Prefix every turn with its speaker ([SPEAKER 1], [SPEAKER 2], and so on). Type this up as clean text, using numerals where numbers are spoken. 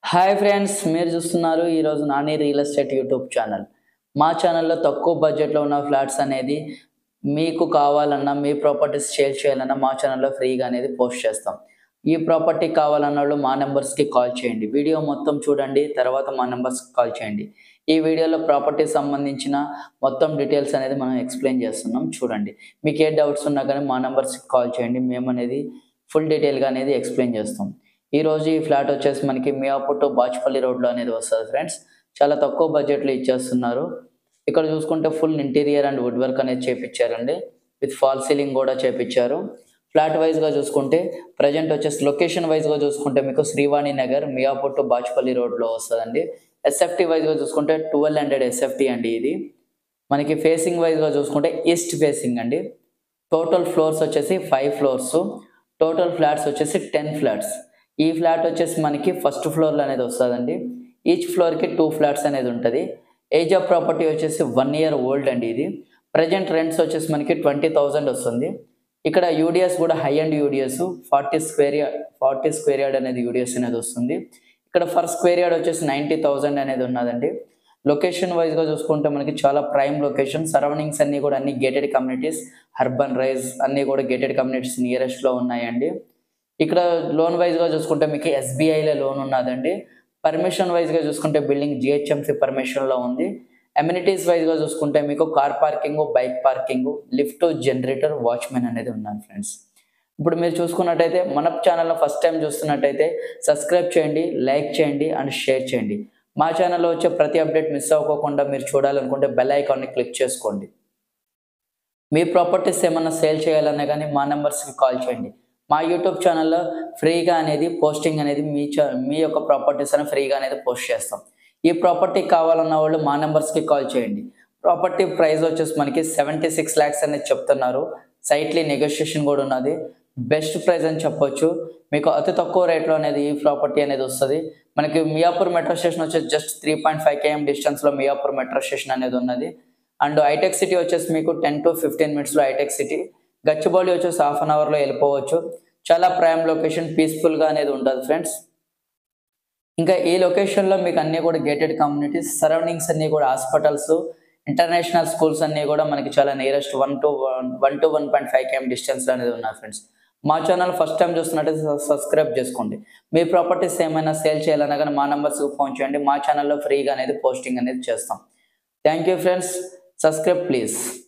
[SPEAKER 1] Hi friends, మీరు చూస్తున్నారు ఈరోజు Nani real estate YouTube channel. మా ఛానల్లో తక్కువ బడ్జెట్లో ఉన్న ఫ్లాట్స్ అనేది మీకు కావాలన్నా, మీ ప్రాపర్టీస్ సేల్ చేయాలన్నా మా ఛానల్లో ఫ్రీగా అనేది పోస్ట్ చేస్తాం. ఈ ప్రాపర్టీ కావాలన్నోళ్ళు మా నెంబర్స్కి కాల్ చేయండి. వీడియో మొత్తం చూడండి, తర్వాత మా నెంబర్స్కి కాల్ చేయండి. ఈ వీడియోలో ప్రాపర్టీ సంబంధించిన మొత్తం డీటెయిల్స్ అనేది మనం ఎక్స్ప్లెయిన్ చేస్తున్నాం, చూడండి. మీకు ఏ డౌట్స్ ఉన్నా కానీ మా నెంబర్స్కి కాల్ చేయండి, మేము అనేది ఫుల్ డీటెయిల్గా అనేది ఎక్స్ప్లెయిన్ చేస్తాం. ఈరోజు ఈ ఫ్లాట్ వచ్చేసి మనకి మియాపూర్ టు బాచ్పల్లి రోడ్లో అనేది వస్తుంది ఫ్రెండ్స్. చాలా తక్కువ బడ్జెట్లో ఇచ్చేస్తున్నారు. ఇక్కడ చూసుకుంటే full interior and wood work అనేది చేపించారండి, విత్ ఫాల్ సీలింగ్ కూడా చేపించారు. ఫ్లాట్ వైజ్గా చూసుకుంటే ప్రజెంట్ వచ్చేసి లొకేషన్ వైజ్గా చూసుకుంటే మీకు శ్రీవాణి నగర్ మియాపూర్ టు బాచ్పల్లి రోడ్లో వస్తుందండి. ఎస్ఎఫ్టీ వైజ్గా చూసుకుంటే 1200 ఎస్ఎఫ్టీ అండి. ఇది మనకి ఫేసింగ్ వైజ్గా చూసుకుంటే ఈస్ట్ ఫేసింగ్ అండి. టోటల్ ఫ్లోర్స్ వచ్చేసి 5 ఫ్లోర్స్, టోటల్ ఫ్లాట్స్ వచ్చేసి 10 ఫ్లాట్స్. ఈ ఫ్లాట్ వచ్చేసి మనకి ఫస్ట్ ఫ్లోర్లో అనేది వస్తుందండి. ఈచ్ ఫ్లోర్కి 2 ఫ్లాట్స్ అనేది ఉంటుంది. ఏజ్ ఆఫ్ ప్రాపర్టీ వచ్చేసి 1 ఇయర్ ఓల్డ్ అండి. ఇది ప్రజెంట్ రెంట్స్ వచ్చేసి మనకి 20,000 వస్తుంది. ఇక్కడ యూడిఎస్ కూడా high and UDS 40 square yard అనేది యూడిఎస్ అనేది వస్తుంది. ఇక్కడ ఫర్ స్క్వేర్ యార్డ్ వచ్చేసి 90,000 అనేది ఉన్నదండి. లొకేషన్ వైజ్గా చూసుకుంటే మనకి చాలా ప్రైమ్ లొకేషన్. సరౌండింగ్స్ అన్నీ కూడా అన్ని గేటెడ్ కమ్యూనిటీస్, అర్బన్ రైజ్ అన్నీ కూడా గేటెడ్ కమ్యూనిటీస్ నియరెస్ట్లో ఉన్నాయండి. ఇక్కడ లోన్ వైజ్గా చూసుకుంటే మీకు ఎస్బీఐలో లోన్ ఉన్నదండి. పర్మిషన్ వైజ్గా చూసుకుంటే బిల్డింగ్ జిహెచ్ఎంసీ పర్మిషన్లో ఉంది. అమ్యూనిటీస్ వైజ్గా చూసుకుంటే మీకు car parking, bike parking, lift, generator, watchman అనేది ఉన్నారు ఫ్రెండ్స్. ఇప్పుడు మీరు చూసుకున్నట్టయితే మన ఛానల్లో ఫస్ట్ టైం చూస్తున్నట్టయితే సబ్స్క్రైబ్ చేయండి, లైక్ చేయండి అండ్ షేర్ చేయండి. మా ఛానల్లో వచ్చే ప్రతి అప్డేట్ మిస్ అవ్వకుండా మీరు చూడాలనుకుంటే బెల్ ఐకాన్ని క్లిక్ చేసుకోండి. మీ ప్రాపర్టీస్ ఏమన్నా సేల్ చేయాలన్నా కానీ మా నెంబర్స్కి కాల్ చేయండి. మా యూట్యూబ్ ఛానల్లో ఫ్రీగా అనేది పోస్టింగ్ అనేది మీ యొక్క ప్రాపర్టీస్ అని ఫ్రీగా అనేది పోస్ట్ చేస్తాం. ఈ ప్రాపర్టీ కావాలన్న వాళ్ళు మా నెంబర్స్కి కాల్ చేయండి. ప్రాపర్టీ ప్రైస్ వచ్చేసి మనకి 76 lakhs అనేది చెప్తున్నారు. సైట్లీ నెగోషియేషన్ కూడా ఉన్నది. బెస్ట్ ప్రైస్ అని చెప్పొచ్చు. మీకు అతి తక్కువ రేట్లో అనేది ఈ ప్రాపర్టీ అనేది వస్తుంది. మనకి మియాపూర్ మెట్రో స్టేషన్ వచ్చేసి జస్ట్ 3.5 km డిస్టెన్స్లో మియాపూర్ మెట్రో స్టేషన్ అనేది ఉన్నది. అండ్ హైటెక్ సిటీ వచ్చేసి మీకు 10 to 15 minutesలో హైటెక్ సిటీ. గచ్చిబౌలి వచ్చేసి ½ an hourలో వెళ్ళిపోవచ్చు. చాలా ప్రైమ్ లొకేషన్, పీస్ఫుల్గా అనేది ఉంటుంది ఫ్రెండ్స్. ఇంకా ఈ లొకేషన్లో మీకు అన్నీ కూడా గేటెడ్ కమ్యూనిటీస్, సరౌండింగ్స్ అన్నీ కూడా హాస్పిటల్స్, ఇంటర్నేషనల్ స్కూల్స్ అన్నీ కూడా మనకి చాలా నియరెస్ట్ 1 to 1.5 km డిస్టెన్స్లో అనేది ఉన్నాయి ఫ్రెండ్స్. మా ఛానల్ ఫస్ట్ టైం చూస్తున్నట్టయితే సబ్స్క్రైబ్ చేసుకోండి. మీ ప్రాపర్టీస్ ఏమైనా సేల్ చేయాలన్నా కానీ మా నెంబర్స్కి ఫోన్ చేయండి. మా ఛానల్లో ఫ్రీగా అనేది పోస్టింగ్ అనేది చేస్తాం. Thank you friends. Subscribe please.